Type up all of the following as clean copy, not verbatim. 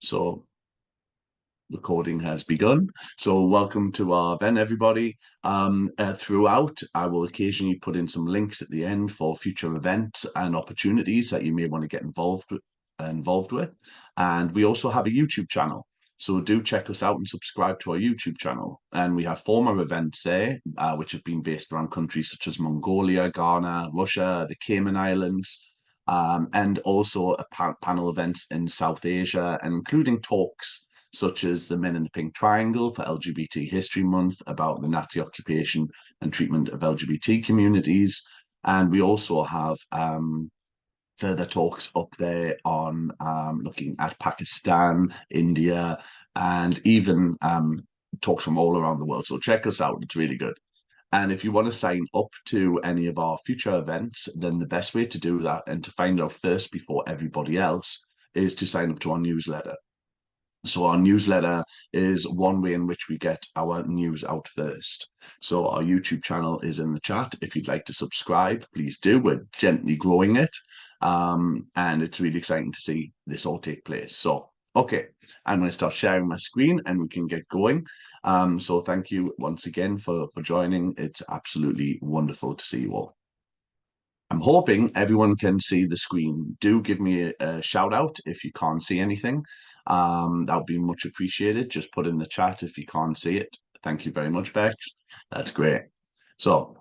So recording has begun. So welcome to our event, everybody. Throughout, I will occasionally put in some links at the end for future events and opportunities that you may want to get involved with. And we also have a YouTube channel. So do check us out and subscribe to our YouTube channel. And we have former events there, which have been based around countries such as Mongolia, Ghana, Russia, the Cayman Islands, and also panel events in South Asia, and including talks such as the Men in the Pink Triangle for LGBT History Month about the Nazi occupation and treatment of LGBT communities. And we also have further talks up there on looking at Pakistan, India, and even talks from all around the world. So check us out, it's really good. And if you want to sign up to any of our future events, then the best way to do that and to find out first before everybody else is to sign up to our newsletter. So our newsletter is one way in which we get our news out first. So our YouTube channel is in the chat. If you'd like to subscribe, please do. We're gently growing it. And it's really exciting to see this all take place. So, okay, I'm going to start sharing my screen and we can get going. So thank you once again for joining. It's absolutely wonderful to see you all. I'm hoping everyone can see the screen. Do give me a shout out if you can't see anything. That would be much appreciated. Just put in the chat if you can't see it. Thank you very much, Bex. That's great. So,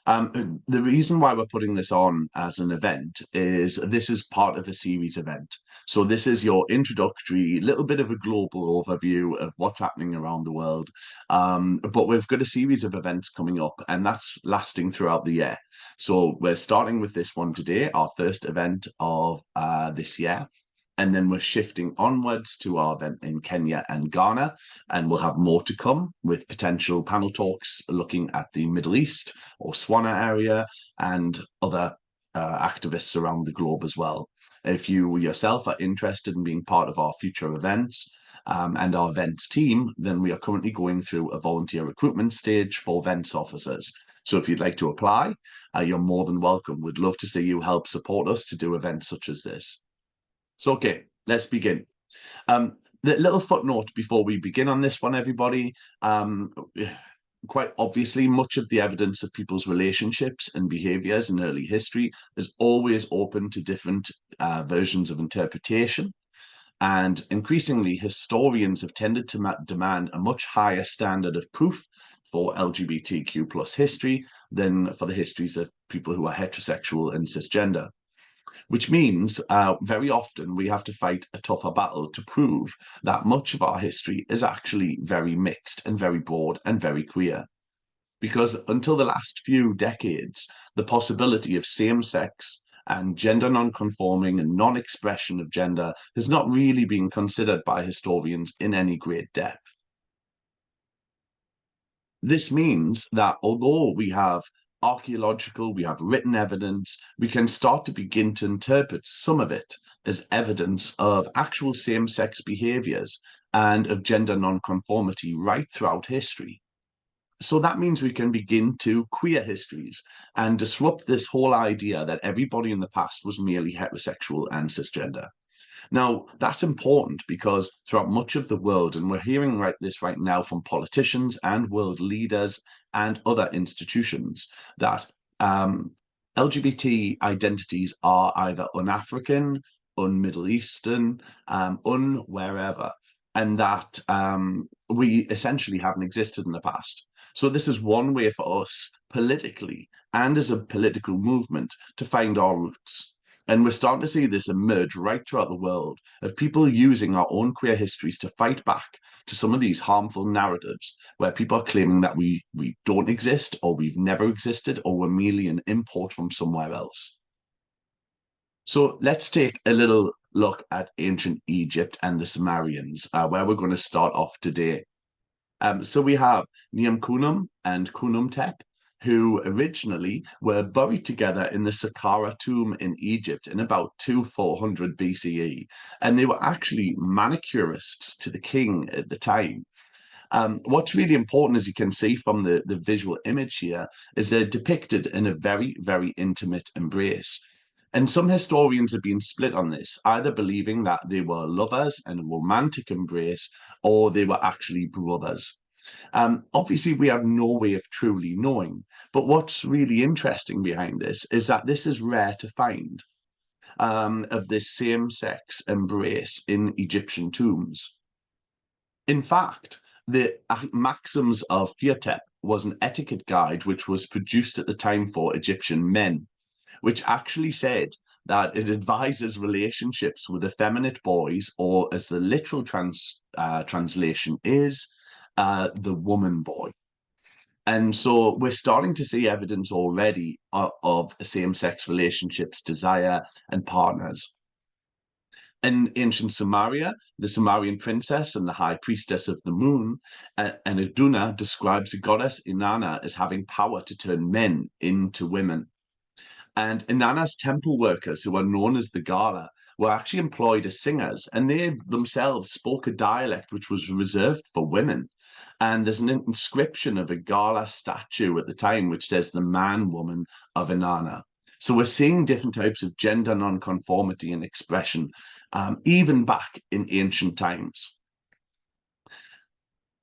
the reason why we're putting this on as an event is this is part of a series event. So this is your introductory, little bit of a global overview of what's happening around the world. But we've got a series of events coming up, and that's lasting throughout the year. So we're starting with this one today, our first event of this year. And then we're shifting onwards to our event in Kenya and Ghana, and we'll have more to come with potential panel talks looking at the Middle East or Swana area and other activists around the globe as well. If you yourself are interested in being part of our future events and our events team, then we are currently going through a volunteer recruitment stage for events officers. So if you'd like to apply, you're more than welcome. We'd love to see you help support us to do events such as this. So, okay, let's begin. The little footnote before we begin on this one, everybody. Quite obviously, much of the evidence of people's relationships and behaviors in early history is always open to different versions of interpretation. And increasingly, historians have tended to demand a much higher standard of proof for LGBTQ plus history than for the histories of people who are heterosexual and cisgender, which means very often we have to fight a tougher battle to prove that much of our history is actually very mixed and very broad and very queer. Because until the last few decades, the possibility of same-sex and gender non-conforming and non-expression of gender has not really been considered by historians in any great depth. This means that although we have archaeological, we have written evidence, we can start to begin to interpret some of it as evidence of actual same-sex behaviors and of gender non-conformity right throughout history. So that means we can begin to queer histories and disrupt this whole idea that everybody in the past was merely heterosexual and cisgender. Now, that's important because throughout much of the world, and we're hearing this right now from politicians and world leaders and other institutions, that LGBT identities are either un-African, un-Middle Eastern, un-wherever, and that we essentially haven't existed in the past. So this is one way for us politically and as a political movement to find our roots. And we're starting to see this emerge right throughout the world of people using our own queer histories to fight back to some of these harmful narratives where people are claiming that we don't exist or we've never existed or we're merely an import from somewhere else. So let's take a little look at ancient Egypt and the Sumerians, where we're going to start off today. So we have Niamkhunum and Khnumhotep, who originally were buried together in the Saqqara tomb in Egypt in about 2400 BCE. And they were actually manicurists to the king at the time. What's really important, as you can see from the visual image here, is they're depicted in a very, very intimate embrace. And some historians have been split on this, either believing that they were lovers and a romantic embrace, or they were actually brothers. Obviously, we have no way of truly knowing, but what's really interesting behind this is that this is rare to find, of this same-sex embrace in Egyptian tombs. In fact, the Maxims of Fiatep was an etiquette guide which was produced at the time for Egyptian men, which actually said that it advises relationships with effeminate boys, or as the literal translation is, the woman boy. And so we're starting to see evidence already of same-sex relationships, desire, and partners. In ancient Sumeria, the Sumerian princess and the high priestess of the moon, and Iduna describes the goddess Inanna as having power to turn men into women. And Inanna's temple workers, who are known as the Gala, were actually employed as singers, and they themselves spoke a dialect which was reserved for women. And there's an inscription of a Gala statue at the time which says the man woman of Inanna. So we're seeing different types of gender non-conformity and expression, even back in ancient times.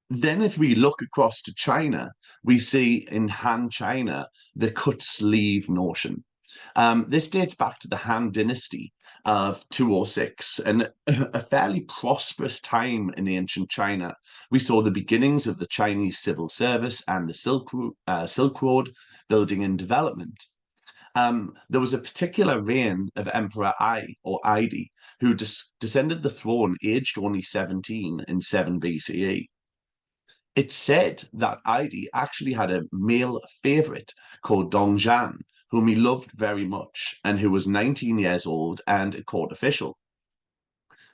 Then, if we look across to China, we see in Han China the cut sleeve notion. This dates back to the Han Dynasty of 206, and a fairly prosperous time in ancient China. We saw the beginnings of the Chinese civil service and the Silk Road building and development. There was a particular reign of Emperor Ai, or Aidi, who descended the throne aged only 17 in 7 BCE. It's said that Aidi actually had a male favorite called Dongzhan, whom he loved very much, and who was 19 years old and a court official.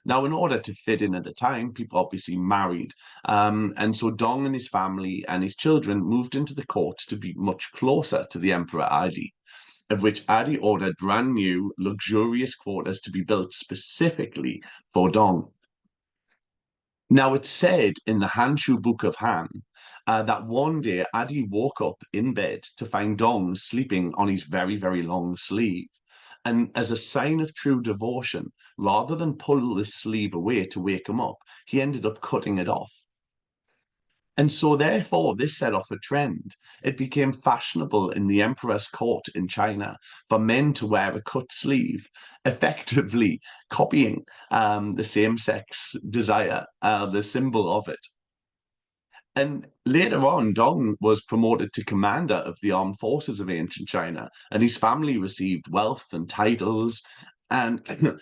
Now, in order to fit in at the time, people obviously married. And so Dong and his family and his children moved into the court to be much closer to the Emperor Adi, of which Adi ordered brand new, luxurious quarters to be built specifically for Dong. Now, it's said in the Hanshu Book of Han that one day Adi woke up in bed to find Dong sleeping on his very, very long sleeve. And as a sign of true devotion, rather than pull this sleeve away to wake him up, he ended up cutting it off. And so, therefore, this set off a trend. It became fashionable in the emperor's court in China for men to wear a cut sleeve, effectively copying the same sex desire, the symbol of it. And later on, Dong was promoted to commander of the armed forces of ancient China, and his family received wealth and titles. And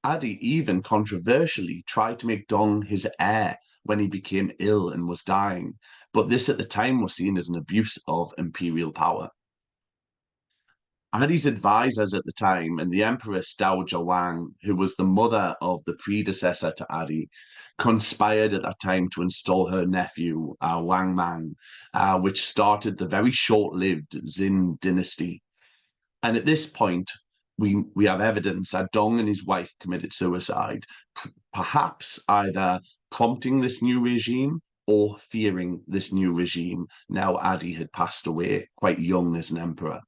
Adi even controversially tried to make Dong his heir when he became ill and was dying, but this at the time was seen as an abuse of imperial power. Adi's advisors at the time and the Empress Dowager Wang, who was the mother of the predecessor to Adi, conspired at that time to install her nephew, Wang Mang, which started the very short-lived Xin dynasty. And at this point, we have evidence that Dong and his wife committed suicide, perhaps either prompting this new regime or fearing this new regime. Now Adi had passed away quite young as an emperor.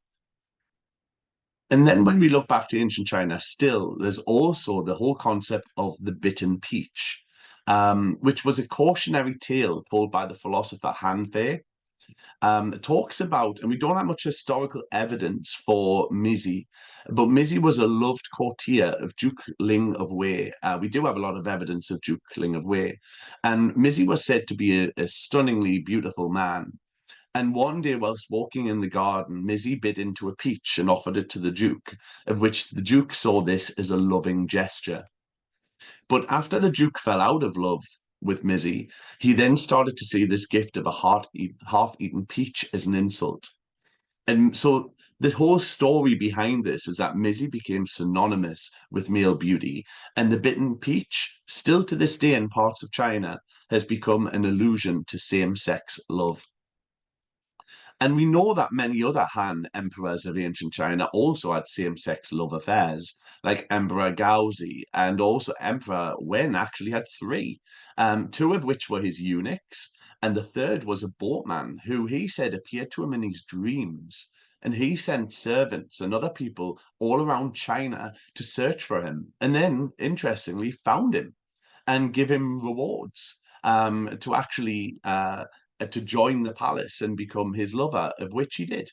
And then when we look back to ancient China, still, there's also the whole concept of the bitten peach, which was a cautionary tale told by the philosopher Han Fei. Talks about, and we don't have much historical evidence for Mizi, but Mizi was a loved courtier of Duke Ling of Wei. We do have a lot of evidence of Duke Ling of Wei, and Mizi was said to be a stunningly beautiful man. And one day, whilst walking in the garden, Mizi bit into a peach and offered it to the Duke, of which the Duke saw this as a loving gesture. But after the Duke fell out of love with Mizi, he then started to see this gift of a half-eaten peach as an insult. And so the whole story behind this is that Mizi became synonymous with male beauty, and the bitten peach, still to this day in parts of China, has become an allusion to same-sex love. And we know that many other Han emperors of ancient China also had same-sex love affairs, like Emperor Gaozi, and also Emperor Wen actually had three, two of which were his eunuchs, and the third was a boatman who he said appeared to him in his dreams. And he sent servants and other people all around China to search for him. And then, interestingly, found him and give him rewards to actually to join the palace and become his lover, of which he did.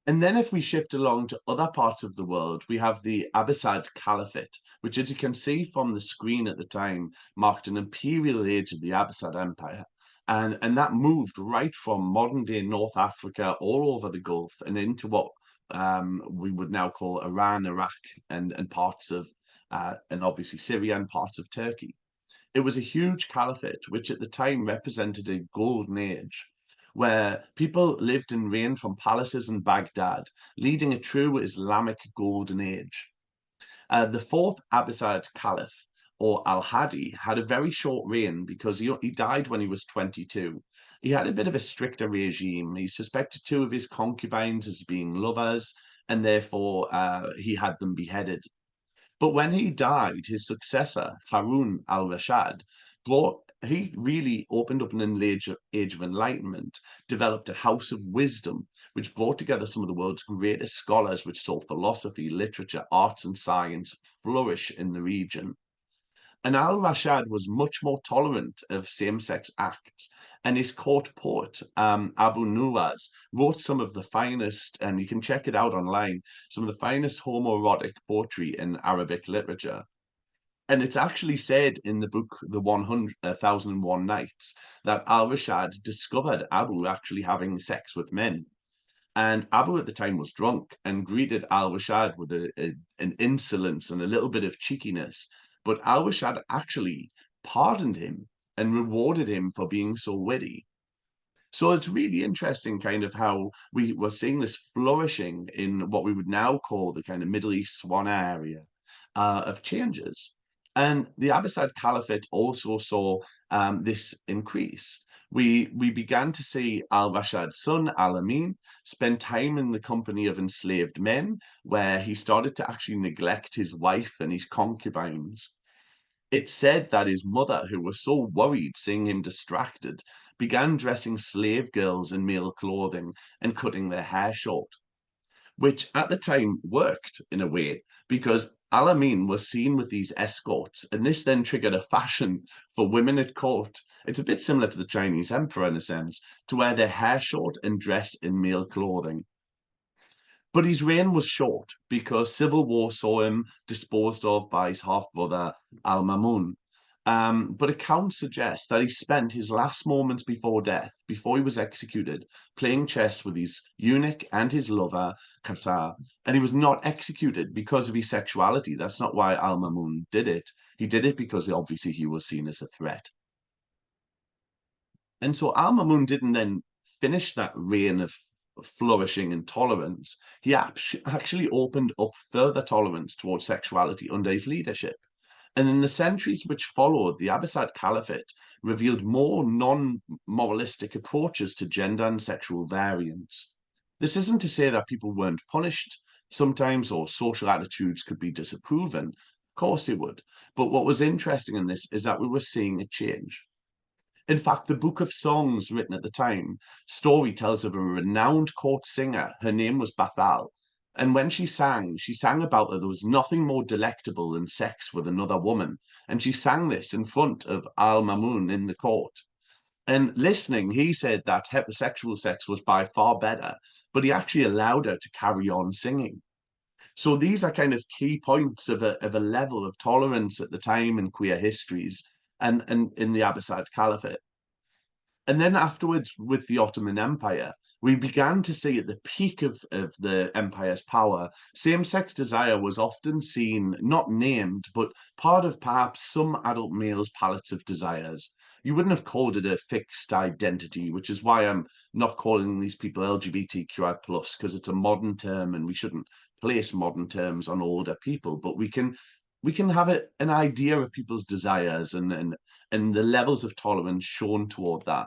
And then if we shift along to other parts of the world, we have the Abbasid Caliphate, which, as you can see from the screen at the time, marked an imperial age of the Abbasid Empire. And that moved right from modern day North Africa all over the Gulf and into what we would now call Iran, Iraq, and parts of, and obviously Syria and parts of Turkey. It was a huge caliphate, which at the time represented a golden age, where people lived and reigned from palaces in Baghdad, leading a true Islamic golden age. The fourth Abbasid Caliph, or Al-Hadi, had a very short reign because he died when he was 22. He had a bit of a stricter regime. He suspected two of his concubines as being lovers, and therefore he had them beheaded. But when he died, his successor, Harun al-Rashid, he really opened up an age of enlightenment, developed a house of wisdom, which brought together some of the world's greatest scholars, which saw philosophy, literature, arts, and science flourish in the region. And al-Rashid was much more tolerant of same-sex acts, and his court poet, Abu Nuwas, wrote some of the finest, and you can check it out online, some of the finest homoerotic poetry in Arabic literature. And it's actually said in the book, The 1001 Nights, that al-Rashid discovered Abu actually having sex with men. And Abu at the time was drunk and greeted Al Rashad with an insolence and a little bit of cheekiness. But Al Rashad actually pardoned him and rewarded him for being so witty. So it's really interesting, kind of how we were seeing this flourishing in what we would now call the kind of Middle East Swana area of changes. And the Abbasid Caliphate also saw this increase. We began to see Al Rashad's son, Al Amin, spend time in the company of enslaved men, where he started to actually neglect his wife and his concubines. It's said that his mother, who was so worried seeing him distracted, began dressing slave girls in male clothing and cutting their hair short, which at the time worked in a way because Al-Amin was seen with these escorts, and this then triggered a fashion for women at court. It's a bit similar to the Chinese emperor in a sense, to wear their hair short and dress in male clothing. But his reign was short because civil war saw him disposed of by his half-brother Al-Mamun. But accounts suggest that he spent his last moments before death, before he was executed, playing chess with his eunuch and his lover, Qatar. And he was not executed because of his sexuality. That's not why Al-Mamun did it. He did it because obviously he was seen as a threat. And so Al-Mamun didn't then finish that reign of flourishing and tolerance. He actually opened up further tolerance towards sexuality under his leadership. And in the centuries which followed, the Abbasid Caliphate revealed more non-moralistic approaches to gender and sexual variance. This isn't to say that people weren't punished sometimes or social attitudes could be disapproven. Of course they would. But what was interesting in this is that we were seeing a change. In fact, the Book of Songs written at the time, story tells of a renowned court singer. Her name was Bathal. And when she sang about that there was nothing more delectable than sex with another woman. And she sang this in front of Al Mamun in the court. And listening, he said that heterosexual sex was by far better, but he actually allowed her to carry on singing. So these are kind of key points of a level of tolerance at the time in queer histories and in the Abbasid Caliphate. And then afterwards, with the Ottoman Empire, we began to see at the peak of the empire's power, same-sex desire was often seen, not named, but part of perhaps some adult males' palettes of desires. You wouldn't have called it a fixed identity, which is why I'm not calling these people LGBTQI+, because it's a modern term and we shouldn't place modern terms on older people, but we can have an idea of people's desires and the levels of tolerance shown toward that.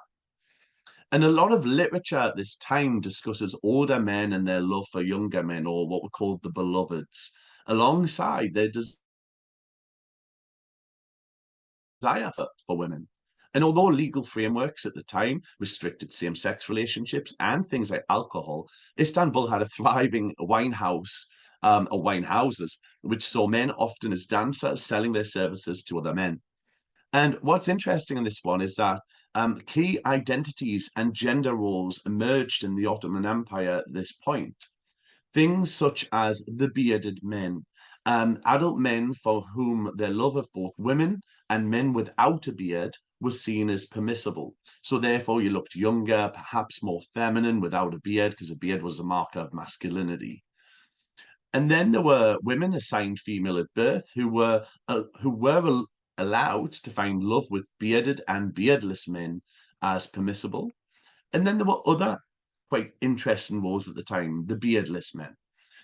And a lot of literature at this time discusses older men and their love for younger men, or what were called the beloveds, alongside their desire for women. And although legal frameworks at the time restricted same-sex relationships and things like alcohol, Istanbul had a thriving wine house, or wine houses, which saw men often as dancers selling their services to other men. And what's interesting in this one is that key identities and gender roles emerged in the Ottoman Empire at this point. Things such as the bearded men, adult men for whom their love of both women and men without a beard was seen as permissible. So therefore, you looked younger, perhaps more feminine without a beard, because a beard was a marker of masculinity. And then there were women assigned female at birth who were allowed to find love with bearded and beardless men as permissible. And then there were other quite interesting roles at the time, the beardless men.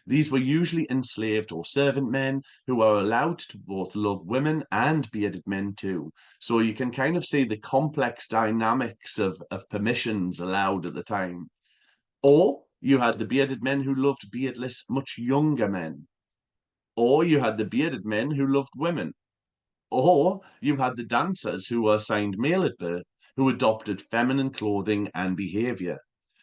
These were usually enslaved or servant men who were allowed to both love women and bearded men too. So you can kind of see the complex dynamics of permissions allowed at the time. Or you had the bearded men who loved beardless, much younger men. Or you had the bearded men who loved women. Or you had the dancers who were assigned male at birth, who adopted feminine clothing and behavior.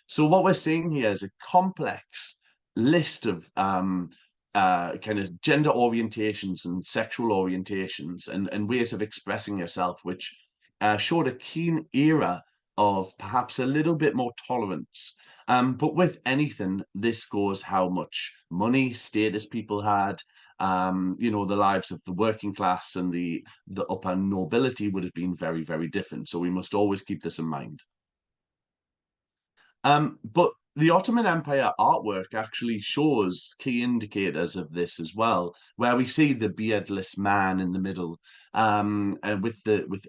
So what we're seeing here is a complex list of kind of gender orientations and sexual orientations and ways of expressing yourself, which showed a keen era of perhaps a little bit more tolerance. But with anything, this goes how much money, status people had. The lives of the working class and the upper nobility would have been very, very different. So we must always keep this in mind. But the Ottoman Empire artwork actually shows key indicators of this as well, where we see the beardless man in the middle, and with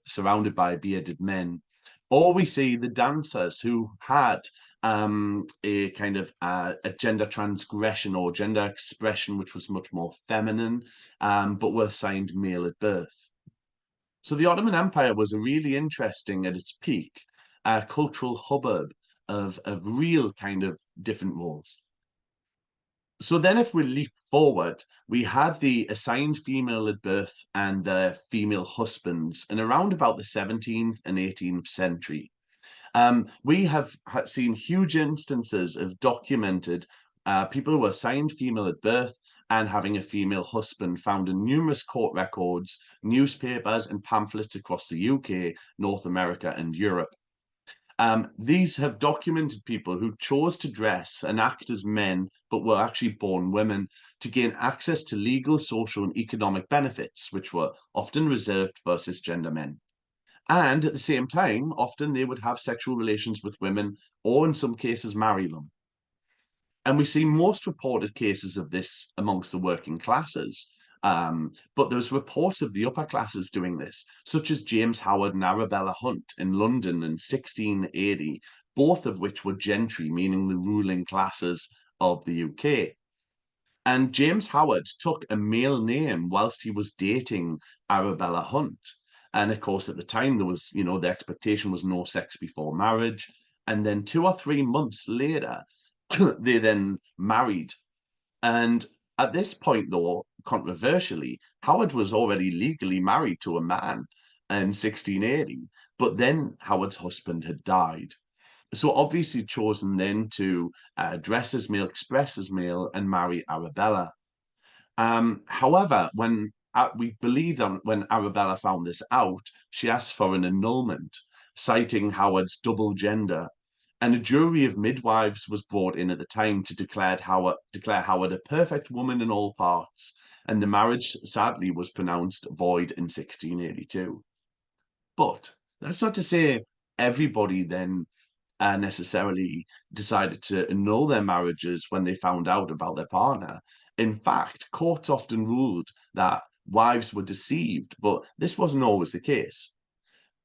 surrounded by bearded men, or we see the dancers who had a kind of a gender transgression or gender expression which was much more feminine, but were assigned male at birth. So the Ottoman Empire was a really interesting at its peak, cultural hubbub of real kind of different roles. So then if we leap forward, we had the assigned female at birth and their female husbands in around about the 17th and 18th century. We have seen huge instances of documented people who were assigned female at birth and having a female husband found in numerous court records, newspapers, and pamphlets across the UK, North America, and Europe. These have documented people who chose to dress and act as men but were actually born women to gain access to legal, social, and economic benefits, which were often reserved for cisgender men. And at the same time, often they would have sexual relations with women or, in some cases, marry them. And we see most reported cases of this amongst the working classes. But there's reports of the upper classes doing this, such as James Howard and Arabella Hunt in London in 1680, both of which were gentry, meaning the ruling classes of the UK. And James Howard took a male name whilst he was dating Arabella Hunt. And of course, at the time, there was, the expectation was no sex before marriage. And then 2 or 3 months later, they then married. And at this point, though, controversially, Howard was already legally married to a man in 1680, but then Howard's husband had died. So obviously chosen then to dress as male, express as male, and marry Arabella. However, when we believe that when Arabella found this out, she asked for an annulment, citing Howard's double gender, and a jury of midwives was brought in at the time to declare Howard a perfect woman in all parts, and the marriage sadly was pronounced void in 1682. But that's not to say everybody then necessarily decided to annul their marriages when they found out about their partner. In fact, courts often ruled that wives were deceived, but this wasn't always the case.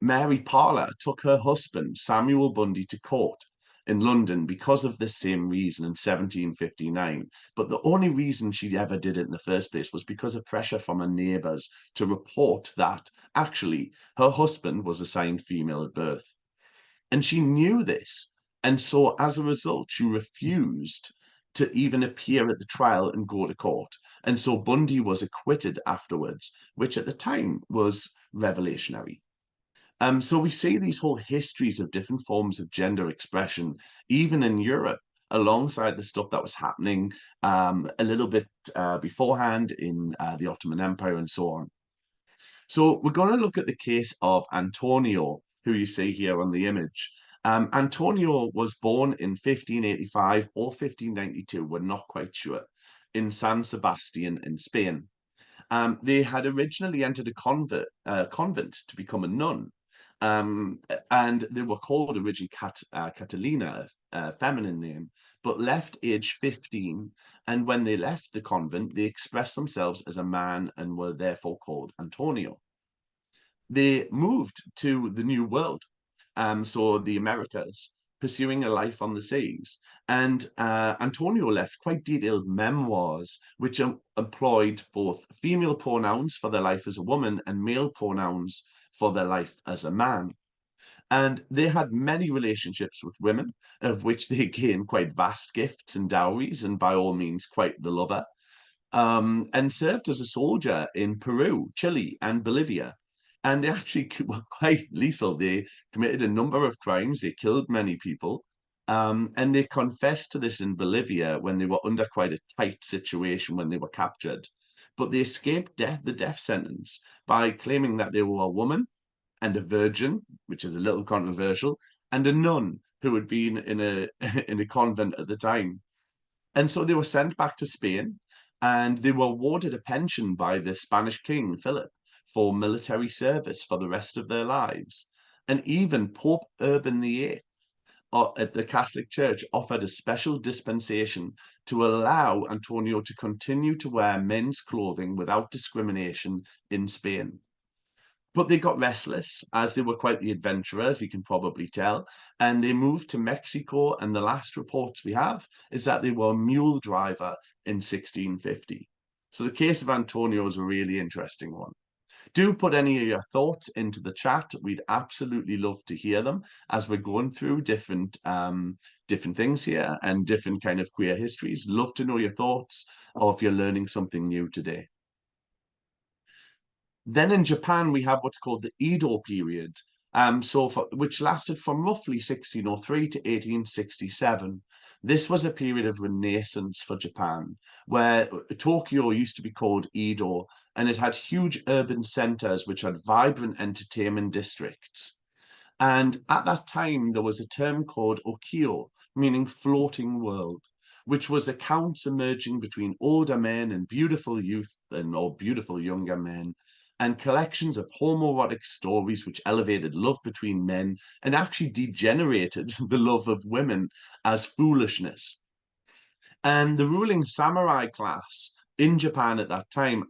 Mary Parler took her husband, Samuel Bundy, to court in London because of this same reason in 1759. But the only reason she ever did it in the first place was because of pressure from her neighbours to report that actually her husband was assigned female at birth. And she knew this. And so as a result, she refused to even appear at the trial and go to court. And so Bundy was acquitted afterwards, which at the time was revolutionary. So we see these whole histories of different forms of gender expression, even in Europe, alongside the stuff that was happening a little bit beforehand in the Ottoman Empire and so on. So we're going to look at the case of Antonio, who you see here on the image. Antonio was born in 1585 or 1592, we're not quite sure, in San Sebastian in Spain. They had originally entered a convent to become a nun, um, and they were called originally Catalina, a feminine name, but left age 15. And when they left the convent, they expressed themselves as a man and were therefore called Antonio. They moved to the New World, so the Americas, pursuing a life on the seas. And Antonio left quite detailed memoirs, which employed both female pronouns for their life as a woman and male pronouns for their life as a man. And they had many relationships with women, of which they gained quite vast gifts and dowries, and by all means, quite the lover, and served as a soldier in Peru, Chile, and Bolivia. And they actually were quite lethal. They committed a number of crimes. They killed many people. And they confessed to this in Bolivia when they were under quite a tight situation when they were captured. But they escaped the death sentence by claiming that they were a woman and a virgin, which is a little controversial, and a nun who had been in a in a convent at the time. And so they were sent back to Spain and they were awarded a pension by the Spanish king, Philip, for military service for the rest of their lives. And even Pope Urban VIII at the Catholic Church offered a special dispensation to allow Antonio to continue to wear men's clothing without discrimination in Spain. But they got restless as they were quite the adventurers, you can probably tell, and they moved to Mexico. And the last reports we have is that they were a mule driver in 1650. So the case of Antonio is a really interesting one. Do put any of your thoughts into the chat. We'd absolutely love to hear them as we're going through different things here and different kind of queer histories. Love to know your thoughts or if you're learning something new today. Then in Japan, we have what's called the Edo period, which lasted from roughly 1603 to 1867. This was a period of renaissance for Japan, where Tokyo used to be called Edo, and it had huge urban centers which had vibrant entertainment districts. And at that time, there was a term called Okio, meaning floating world, which was accounts emerging between older men and beautiful youth and or beautiful younger men, and collections of homoerotic stories which elevated love between men and actually degenerated the love of women as foolishness. And the ruling samurai class in Japan at that time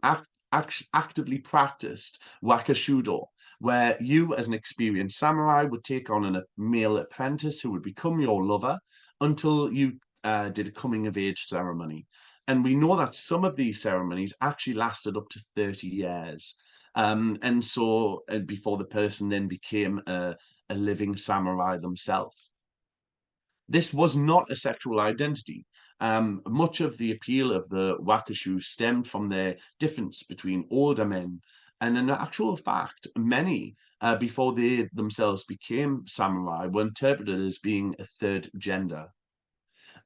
actively practiced wakashudo, where you, as an experienced samurai, would take on a male apprentice who would become your lover until you did a coming of age ceremony. And we know that some of these ceremonies actually lasted up to 30 years. And so before the person then became a living samurai themselves. This was not a sexual identity. Much of the appeal of the Wakashu stemmed from their difference between older men. And in actual fact, many, before they themselves became samurai, were interpreted as being a third gender.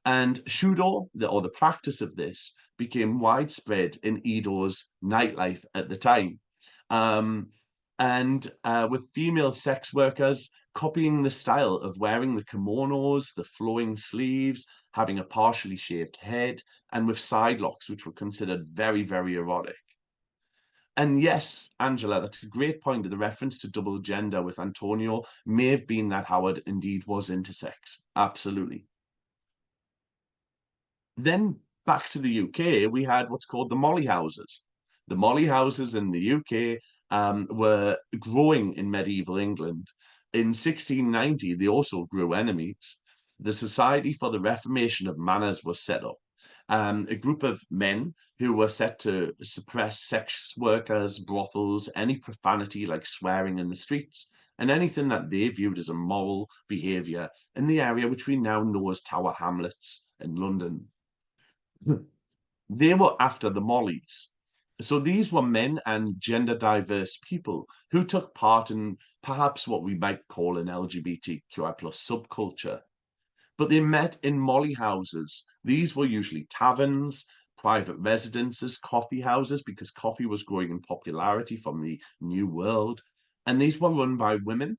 And Shudo, or the practice of this, became widespread in Edo's nightlife at the time. Um, and with female sex workers copying the style of wearing the kimonos, the flowing sleeves, having a partially shaved head, and with side locks, which were considered very, very erotic. And yes, Angela, that's a great point. The reference to double gender with Antonio may have been that Howard indeed was intersex. Absolutely. Then back to the UK, we had what's called the Molly houses. The Molly houses in the UK were growing in medieval England. In 1690, they also grew enemies. The Society for the Reformation of Manners was set up. A group of men who were set to suppress sex workers, brothels, any profanity like swearing in the streets, and anything that they viewed as immoral behaviour in the area which we now know as Tower Hamlets in London. They were after the Mollies. So these were men and gender diverse people who took part in perhaps what we might call an LGBTQI plus subculture. But they met in molly houses. These were usually taverns, private residences, coffee houses, because coffee was growing in popularity from the New World. And these were run by women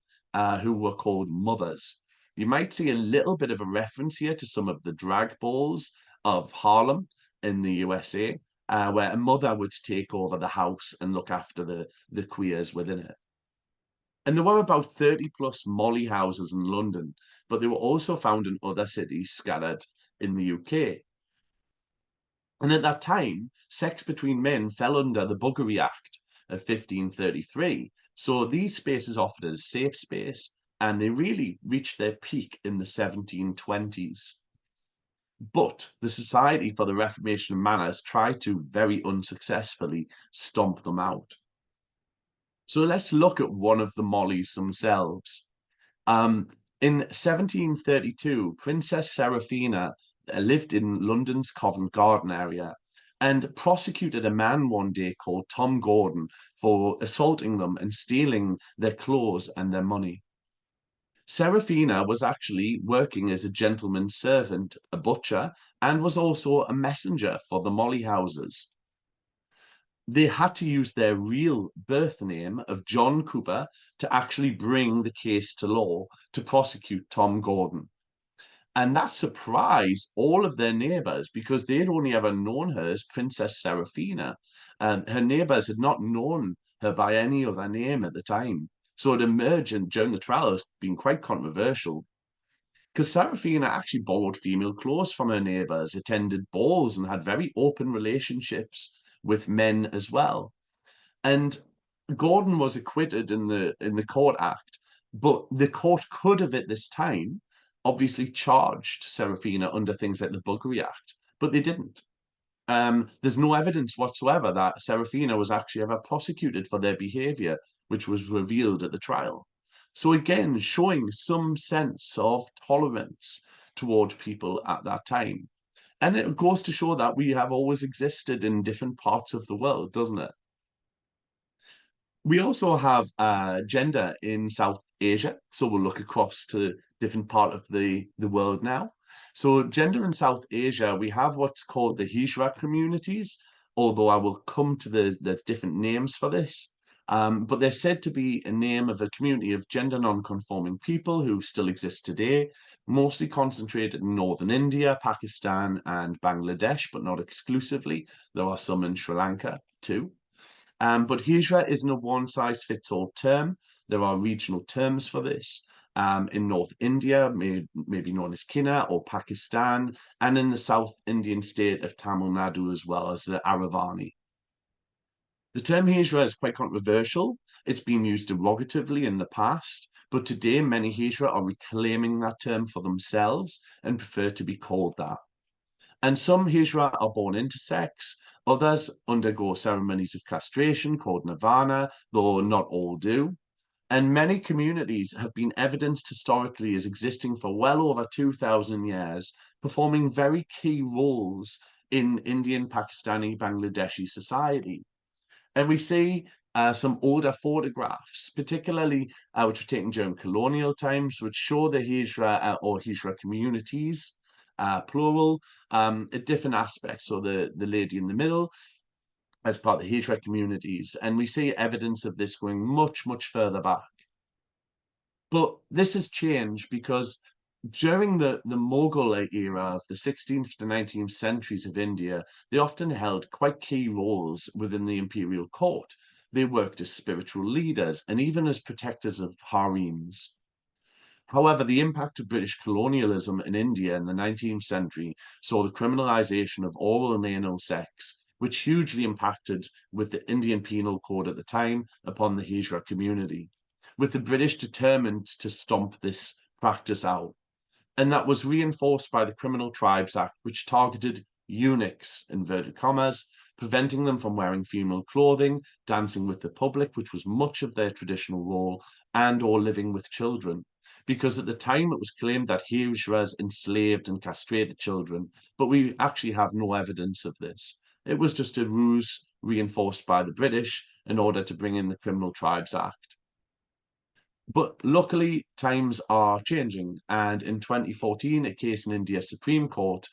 who were called mothers. You might see a little bit of a reference here to some of the drag balls of Harlem in the USA, where a mother would take over the house and look after the queers within it. And there were about 30 plus molly houses in London, but they were also found in other cities scattered in the UK. And at that time, sex between men fell under the Buggery Act of 1533. So these spaces offered a safe space, and they really reached their peak in the 1720s. But the Society for the Reformation of Manners tried to very unsuccessfully stomp them out. So let's look at one of the mollies themselves. In 1732, Princess Seraphina lived in London's Covent Garden area and prosecuted a man one day called Tom Gordon for assaulting them and stealing their clothes and their money. Seraphina was actually working as a gentleman's servant, a butcher, and was also a messenger for the Molly houses. They had to use their real birth name of John Cooper to actually bring the case to law to prosecute Tom Gordon. And that surprised all of their neighbors because they'd only ever known her as Princess Seraphina. And her neighbors had not known her by any other name at the time. So it emerged and during the trial as being quite controversial because Seraphina actually borrowed female clothes from her neighbors, attended balls, and had very open relationships with men as well. And Gordon was acquitted in the court act, but the court could have at this time obviously charged Seraphina under things like the Buggery Act, but they didn't. There's no evidence whatsoever that Seraphina was actually ever prosecuted for their behavior, which was revealed at the trial. So again, showing some sense of tolerance toward people at that time. And it goes to show that we have always existed in different parts of the world, doesn't it? We also have gender in South Asia, so we'll look across to different part of the world now. So gender in South Asia, we have what's called the Hijra communities, although I will come to the different names for this. But they're said to be a name of a community of gender non-conforming people who still exist today, mostly concentrated in northern India, Pakistan, and Bangladesh, but not exclusively. There are some in Sri Lanka too. But Hijra isn't a one size fits all term. There are regional terms for this. In North India, maybe known as Kina or Pakistan, and in the South Indian state of Tamil Nadu as well as the Aravani. The term Hijra is quite controversial. It's been used derogatively in the past, but today many Hijra are reclaiming that term for themselves and prefer to be called that. And some Hijra are born intersex, others undergo ceremonies of castration called nirvana, though not all do. And many communities have been evidenced historically as existing for well over 2,000 years, performing very key roles in Indian, Pakistani, Bangladeshi society. And we see some older photographs, particularly which were taken during colonial times, which show the Hijra or Hijra communities, plural, at different aspects. So the lady in the middle as part of the Hijra communities. And we see evidence of this going much, much further back. But this has changed because during the Mughal era of the 16th to 19th centuries of India, they often held quite key roles within the imperial court. They worked as spiritual leaders and even as protectors of harems. However, the impact of British colonialism in India in the 19th century saw the criminalization of oral and anal sex, which hugely impacted with the Indian Penal Code at the time upon the Hijra community, with the British determined to stomp this practice out. And that was reinforced by the Criminal Tribes Act, which targeted eunuchs, inverted commas, preventing them from wearing female clothing, dancing with the public, which was much of their traditional role, and or living with children. Because at the time it was claimed that Hijras enslaved and castrated children, but we actually have no evidence of this. It was just a ruse reinforced by the British in order to bring in the Criminal Tribes Act. But luckily, times are changing, and in 2014, a case in India's Supreme Court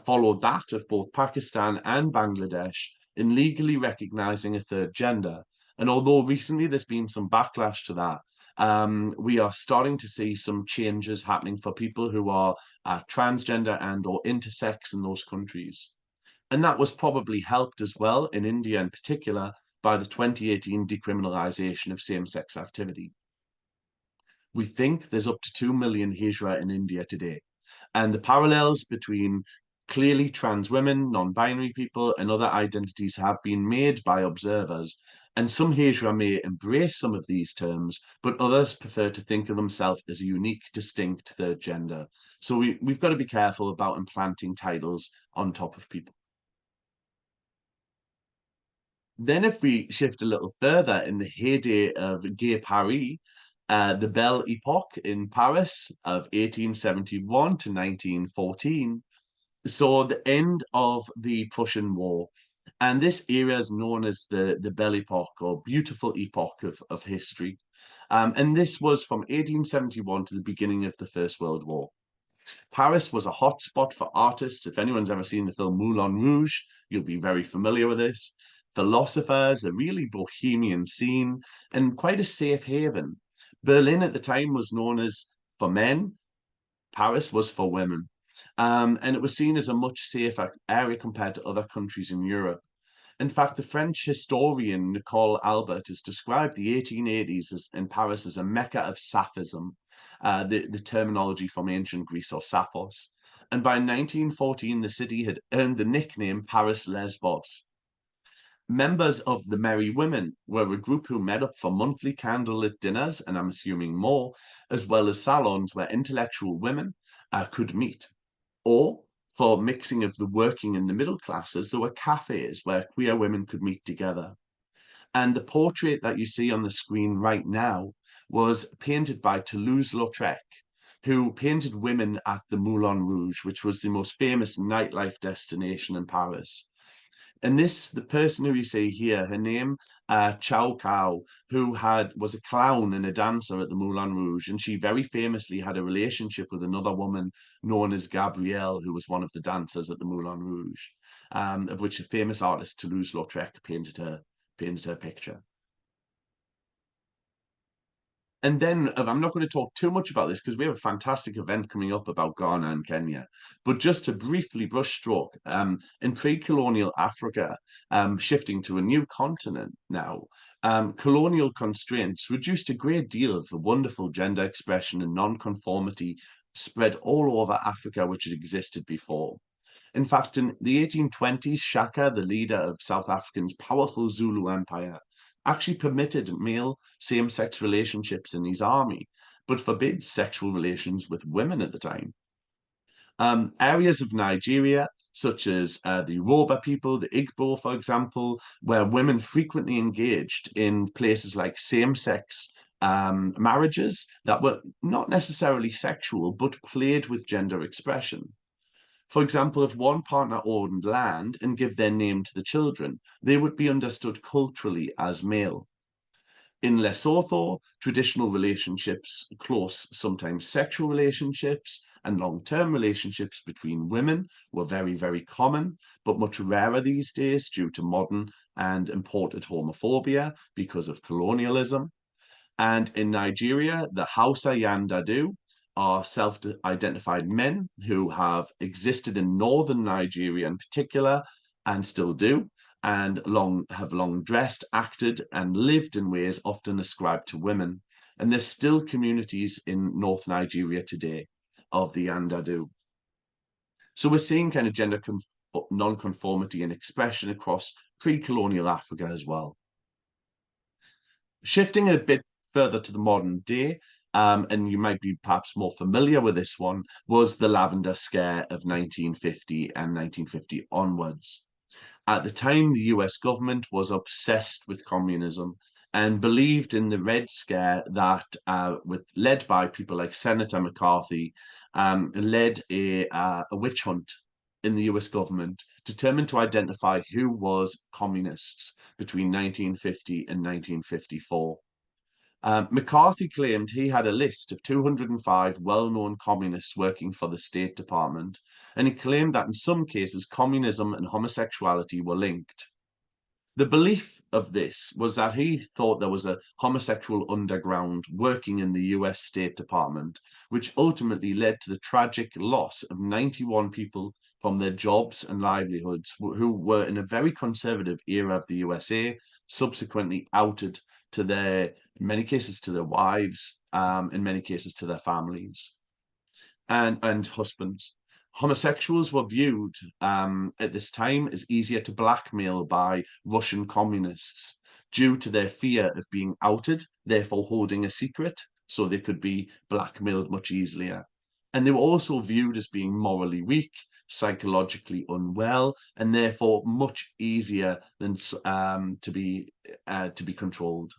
followed that of both Pakistan and Bangladesh in legally recognizing a third gender. And although recently there's been some backlash to that, we are starting to see some changes happening for people who are transgender and or intersex in those countries. And that was probably helped as well in India in particular by the 2018 decriminalization of same-sex activity. We think there's up to 2 million Hijra in India today. And the parallels between clearly trans women, non-binary people, and other identities have been made by observers. And some Hijra may embrace some of these terms, but others prefer to think of themselves as a unique, distinct third gender. So we've got to be careful about implanting titles on top of people. Then if we shift a little further in the heyday of Gay Paris, the Belle Epoque in Paris of 1871 to 1914 saw the end of the Prussian War. And this era is known as the Belle Epoque, or beautiful epoch of history. And this was from 1871 to the beginning of the First World War. Paris was a hotspot for artists. If anyone's ever seen the film Moulin Rouge, you'll be very familiar with this. Philosophers, a really bohemian scene, and quite a safe haven. Berlin at the time was known as for men, Paris was for women. And it was seen as a much safer area compared to other countries in Europe. In fact, the French historian Nicole Albert has described the 1880s in Paris as a mecca of Sapphism, the terminology from ancient Greece or Sappos. And by 1914, the city had earned the nickname Paris Lesbos. Members of the Merry Women were a group who met up for monthly candlelit dinners, and I'm assuming more, as well as salons where intellectual women could meet. Or for mixing of the working and the middle classes, there were cafes where queer women could meet together. And the portrait that you see on the screen right now was painted by Toulouse-Lautrec, who painted women at the Moulin Rouge, which was the most famous nightlife destination in Paris. And the person who you see here, her name, Chow Kao, who was a clown and a dancer at the Moulin Rouge, and she very famously had a relationship with another woman known as Gabrielle, who was one of the dancers at the Moulin Rouge, of which a famous artist, Toulouse-Lautrec, painted her picture. And then I'm not going to talk too much about this because we have a fantastic event coming up about Ghana and Kenya. But just to briefly brushstroke, in pre-colonial Africa, shifting to a new continent now, colonial constraints reduced a great deal of the wonderful gender expression and non-conformity spread all over Africa, which had existed before. In fact, in the 1820s, Shaka, the leader of South Africa's powerful Zulu Empire, actually permitted male same-sex relationships in his army, but forbid sexual relations with women at the time. Areas of Nigeria, such as the Yoruba people, the Igbo, for example, where women frequently engaged in places like same-sex marriages that were not necessarily sexual, but played with gender expression. For example, if one partner owned land and give their name to the children, they would be understood culturally as male. In Lesotho, traditional relationships, close, sometimes sexual relationships, and long-term relationships between women were very, very common, but much rarer these days due to modern and imported homophobia because of colonialism. And in Nigeria, the Hausa Yandadu are self-identified men who have existed in northern Nigeria in particular, and still do, and have long dressed, acted, and lived in ways often ascribed to women. And there's still communities in North Nigeria today of the Yandadu. So we're seeing kind of gender non-conformity and expression across pre-colonial Africa as well. Shifting a bit further to the modern day, and you might be perhaps more familiar with this one, was the Lavender Scare of 1950 and 1950 onwards. At the time, the US government was obsessed with communism and believed in the Red Scare that, led by people like Senator McCarthy, led a witch hunt. in the US government determined to identify who was communists between 1950 and 1954. McCarthy claimed he had a list of 205 well-known communists working for the State Department, and he claimed that in some cases communism and homosexuality were linked. The belief of this was that he thought there was a homosexual underground working in the US State Department, which ultimately led to the tragic loss of 91 people from their jobs and livelihoods who were in a very conservative era of the USA, subsequently outed to their, in many cases, to their wives, in many cases, to their families and husbands. Homosexuals were viewed at this time as easier to blackmail by Russian communists due to their fear of being outed, therefore holding a secret, so they could be blackmailed much easier. And they were also viewed as being morally weak, psychologically unwell, and therefore much easier than to be controlled,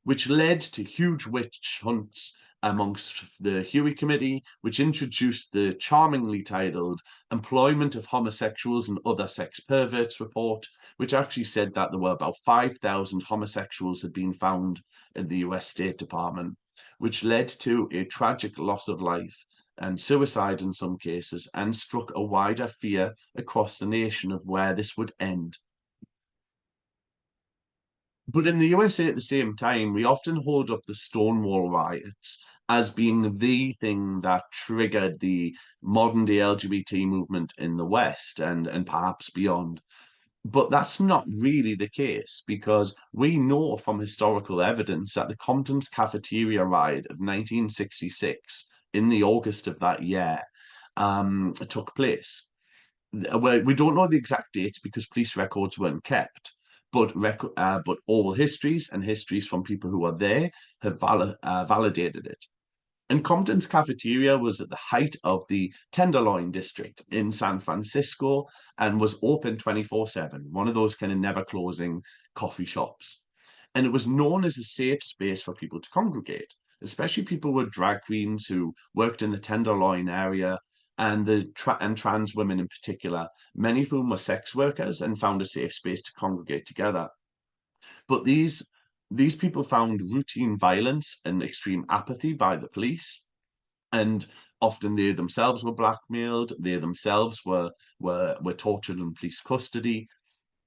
which led to huge witch hunts amongst the Huey Committee, which introduced the charmingly titled Employment of Homosexuals and Other Sex Perverts report, which actually said that there were about 5,000 homosexuals had been found in the US State Department, which led to a tragic loss of life and suicide in some cases, and struck a wider fear across the nation of where this would end. But in the USA at the same time, we often hold up the Stonewall riots as being the thing that triggered the modern day LGBT movement in the West and perhaps beyond. But that's not really the case, because we know from historical evidence that the Comptons Cafeteria Riot of 1966, in the August of that year, took place. Well, we don't know the exact dates because police records weren't kept, but oral histories and histories from people who were there have validated it. And Compton's Cafeteria was at the height of the Tenderloin district in San Francisco and was open 24/7, one of those kind of never closing coffee shops. And it was known as a safe space for people to congregate, especially people with drag queens who worked in the Tenderloin area and and trans women in particular, many of whom were sex workers and found a safe space to congregate together. But these people found routine violence and extreme apathy by the police, and often they themselves were blackmailed, they themselves were tortured in police custody,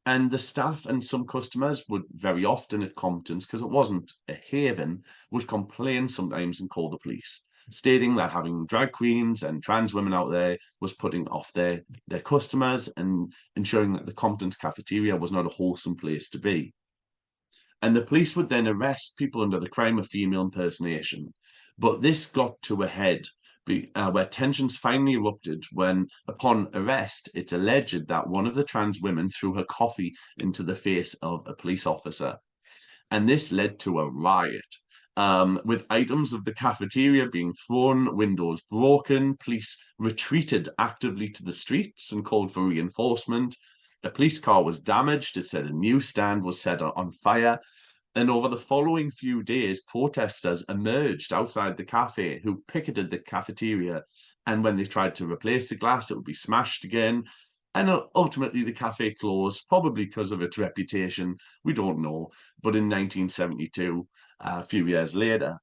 and the staff and some customers would very often at Compton's, because it wasn't a haven, would complain sometimes and call the police, stating that having drag queens and trans women out there was putting off their customers and ensuring that the Compton's cafeteria was not a wholesome place to be. And the police would then arrest people under the crime of female impersonation. But this got to a head where tensions finally erupted when, upon arrest, it's alleged that one of the trans women threw her coffee into the face of a police officer. And this led to a riot, with items of the cafeteria being thrown, windows broken. Police retreated actively to the streets and called for reinforcement. A police car was damaged. It said a newsstand was set on fire. And over the following few days, protesters emerged outside the cafe who picketed the cafeteria. And when they tried to replace the glass, it would be smashed again. And ultimately, the cafe closed, probably because of its reputation. We don't know. But in 1972, a few years later.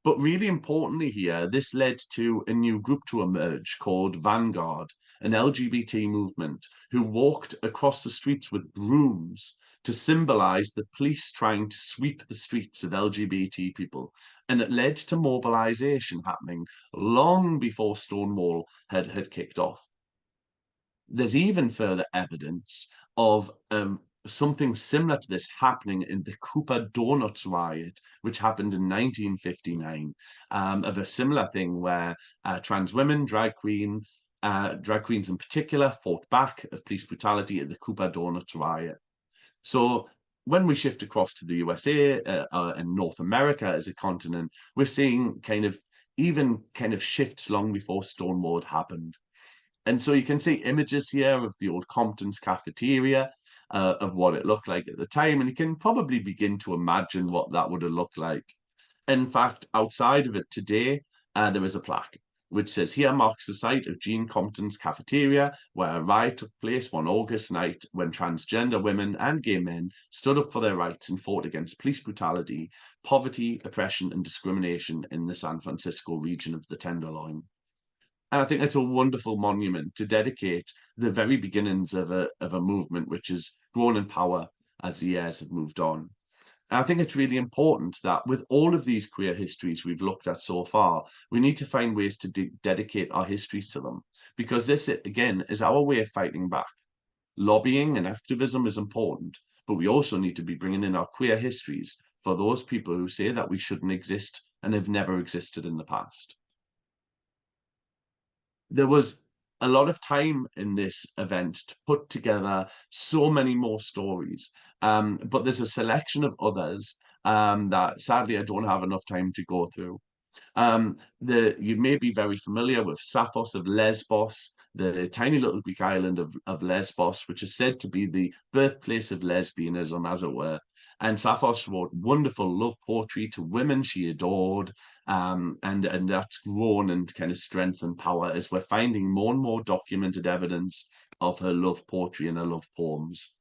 But really importantly here, this led to a new group to emerge called Vanguard, an LGBT movement who walked across the streets with brooms to symbolize the police trying to sweep the streets of LGBT people. And it led to mobilization happening long before Stonewall had kicked off. There's even further evidence of something similar to this happening in the Cooper Donuts riot, which happened in 1959, of a similar thing where trans women, drag queens in particular, fought back of police brutality at the Cooper Donuts riot. So when we shift across to the USA and North America as a continent, we're seeing even shifts long before Stonewall happened. And so you can see images here of the old Compton's cafeteria, of what it looked like at the time, and you can probably begin to imagine what that would have looked like. In fact, outside of it today, there is a plaque which says, here marks the site of Jean Compton's Cafeteria, where a riot took place one August night when transgender women and gay men stood up for their rights and fought against police brutality, poverty, oppression, and discrimination in the San Francisco region of the Tenderloin. And I think it's a wonderful monument to dedicate the very beginnings of a movement which has grown in power as the years have moved on. And I think it's really important that with all of these queer histories we've looked at so far, we need to find ways to dedicate our histories to them, because this, again, is our way of fighting back. Lobbying and activism is important, but we also need to be bringing in our queer histories for those people who say that we shouldn't exist and have never existed in the past. There was a lot of time in this event to put together so many more stories, but there's a selection of others that sadly I don't have enough time to go through. You may be very familiar with Sappho of Lesbos, the tiny little Greek island of Lesbos, which is said to be the birthplace of lesbianism, as it were. And Sappho wrote wonderful love poetry to women she adored, and that's grown and kind of strengthened power as we're finding more and more documented evidence of her love poetry and her love poems.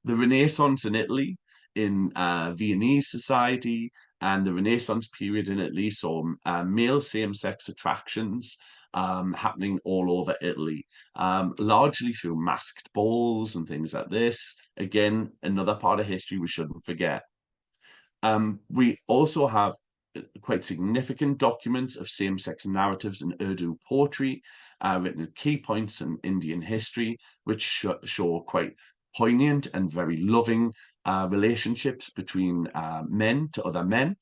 The Renaissance in Italy, in Viennese society, and the Renaissance period in Italy saw male same-sex attractions happening all over Italy, largely through masked balls and things like this. Again, another part of history we shouldn't forget. We also have quite significant documents of same-sex narratives in Urdu poetry, written at key points in Indian history, which show quite poignant and very loving relationships between men to other men.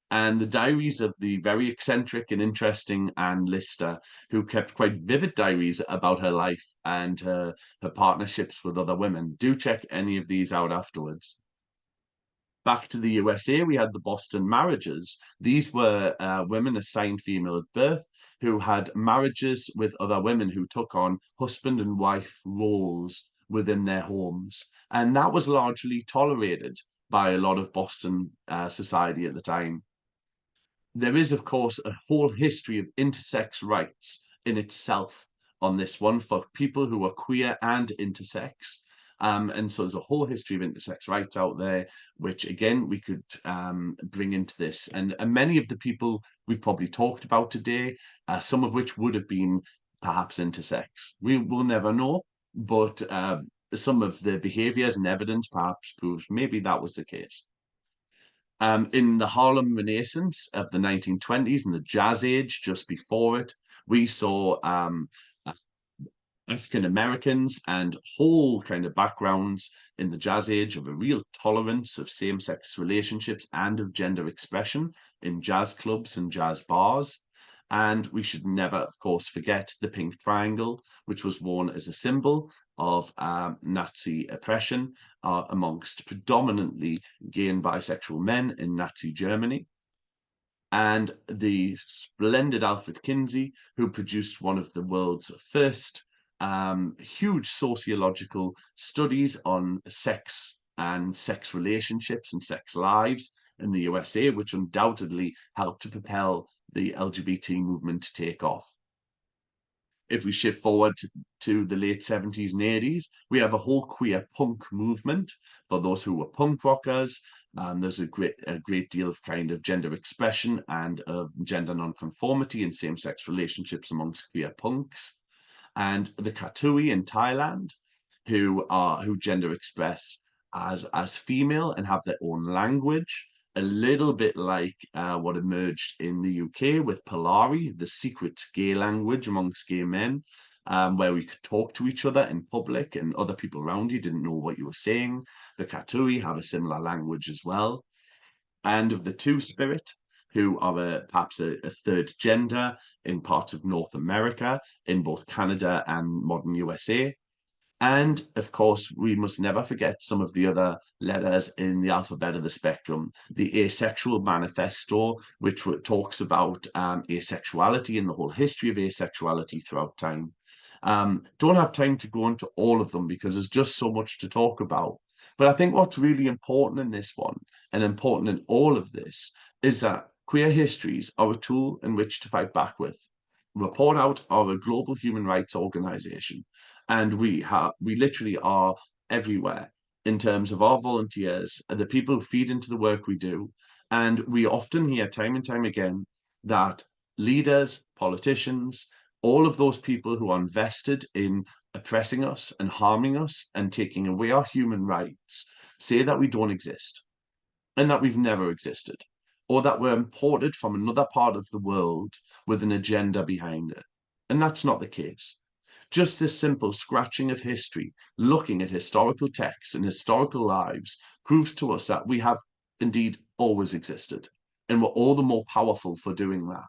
And the diaries of the very eccentric and interesting Anne Lister, who kept quite vivid diaries about her life and her partnerships with other women. Do check any of these out afterwards. Back to the USA, we had the Boston marriages. These were women assigned female at birth who had marriages with other women who took on husband and wife roles within their homes. And that was largely tolerated by a lot of Boston society at the time. There is, of course, a whole history of intersex rights in itself on this one for people who are queer and intersex. And so there's a whole history of intersex rights out there, which again we could bring into this. And many of the people we've probably talked about today, some of which would have been perhaps intersex. We will never know, but some of the behaviors and evidence perhaps proves maybe that was the case. In the Harlem Renaissance of the 1920s and the Jazz Age just before it, we saw African Americans and whole kind of backgrounds in the Jazz Age of a real tolerance of same-sex relationships and of gender expression in jazz clubs and jazz bars. And we should never, of course, forget the pink triangle, which was worn as a symbol of Nazi oppression amongst predominantly gay and bisexual men in Nazi Germany. And the splendid Alfred Kinsey, who produced one of the world's first huge sociological studies on sex and sex relationships and sex lives in the USA, which undoubtedly helped to propel the LGBT movement to take off. If we shift forward to the late 70s and 80s, we have a whole queer punk movement for those who were punk rockers. There's a great deal of kind of gender expression and gender non-conformity in same-sex relationships amongst queer punks. And the Katui in Thailand, who gender express as female and have their own language, a little bit like what emerged in the UK with Polari, the secret gay language amongst gay men, where we could talk to each other in public and other people around you didn't know what you were saying. The Katui have a similar language as well. And of the Two-Spirit, who are perhaps a third gender in parts of North America, in both Canada and modern USA. And of course, we must never forget some of the other letters in the alphabet of the spectrum. The Asexual Manifesto, which talks about asexuality and the whole history of asexuality throughout time. Don't have time to go into all of them because there's just so much to talk about. But I think what's really important in this one and important in all of this is that queer histories are a tool in which to fight back with. report out are a global human rights organization, and we literally are everywhere in terms of our volunteers and the people who feed into the work we do. And we often hear time and time again that leaders, politicians, all of those people who are invested in oppressing us and harming us and taking away our human rights say that we don't exist and that we've never existed, or that we're imported from another part of the world with an agenda behind it. And that's not the case. Just this simple scratching of history, looking at historical texts and historical lives, proves to us that we have indeed always existed. And we're all the more powerful for doing that.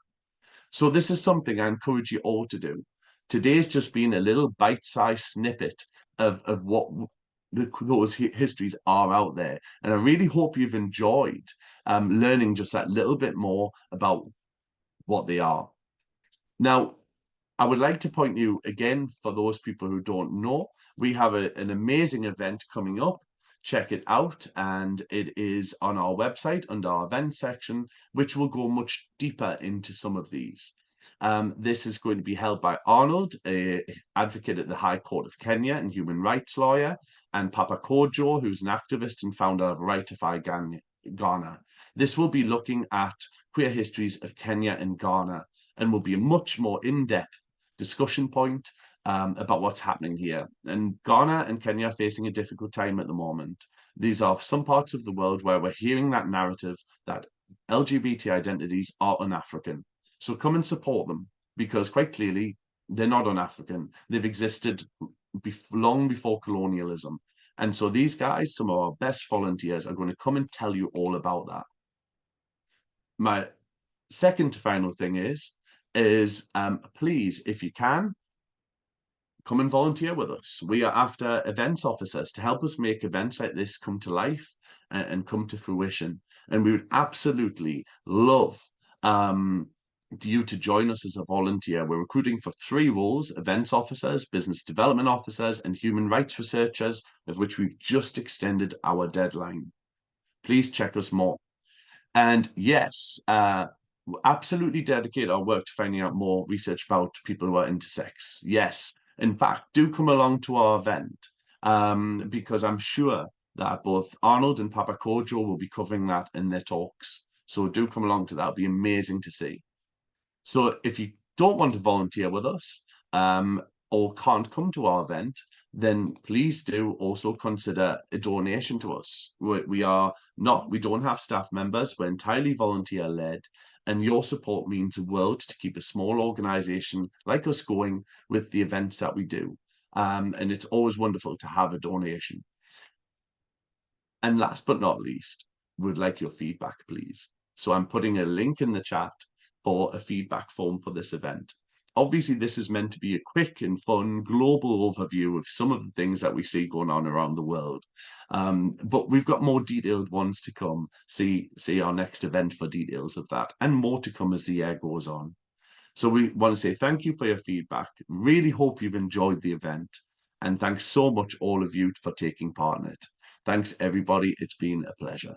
So, this is something I encourage you all to do. Today's just been a little bite sized snippet of what those histories are out there. And I really hope you've enjoyed learning just that little bit more about what they are. Now, I would like to point you again, for those people who don't know, we have an amazing event coming up. Check it out, and it is on our website under our event section, which will go much deeper into some of these. This is going to be held by Arnold, a advocate at the High Court of Kenya and human rights lawyer, and Papa Kojo, who's an activist and founder of Rightify Ghana. This will be looking at queer histories of Kenya and Ghana, and will be a much more in-depth discussion point about what's happening here. And Ghana and Kenya are facing a difficult time at the moment. These are some parts of the world where we're hearing that narrative that LGBT identities are un-African. So come and support them, because quite clearly they're not un-African. They've existed long before colonialism. And so these guys, some of our best volunteers, are going to come and tell you all about that. My second to final thing is please, if you can, come and volunteer with us. We are after events officers to help us make events like this come to life and come to fruition. And we would absolutely love you to join us as a volunteer. We're recruiting for 3 roles: events officers, business development officers, and human rights researchers, of which we've just extended our deadline. Please check us more. And yes, absolutely dedicate our work to finding out more research about people who are intersex. Yes, in fact, do come along to our event, because I'm sure that both Arnold and Papa Kojo will be covering that in their talks. So do come along to that. It'll be amazing to see. So if you don't want to volunteer with us, or can't come to our event, then please do also consider a donation to us. We don't have staff members. We're entirely volunteer led, and your support means the world to keep a small organization like us going with the events that we do. And it's always wonderful to have a donation. And last but not least, we'd like your feedback, please. So I'm putting a link in the chat for a feedback form for this event. Obviously, this is meant to be a quick and fun global overview of some of the things that we see going on around the world. But we've got more detailed ones to come. See our next event for details of that, and more to come as the year goes on. So we want to say thank you for your feedback. Really hope you've enjoyed the event. And thanks so much, all of you, for taking part in it. Thanks, everybody. It's been a pleasure.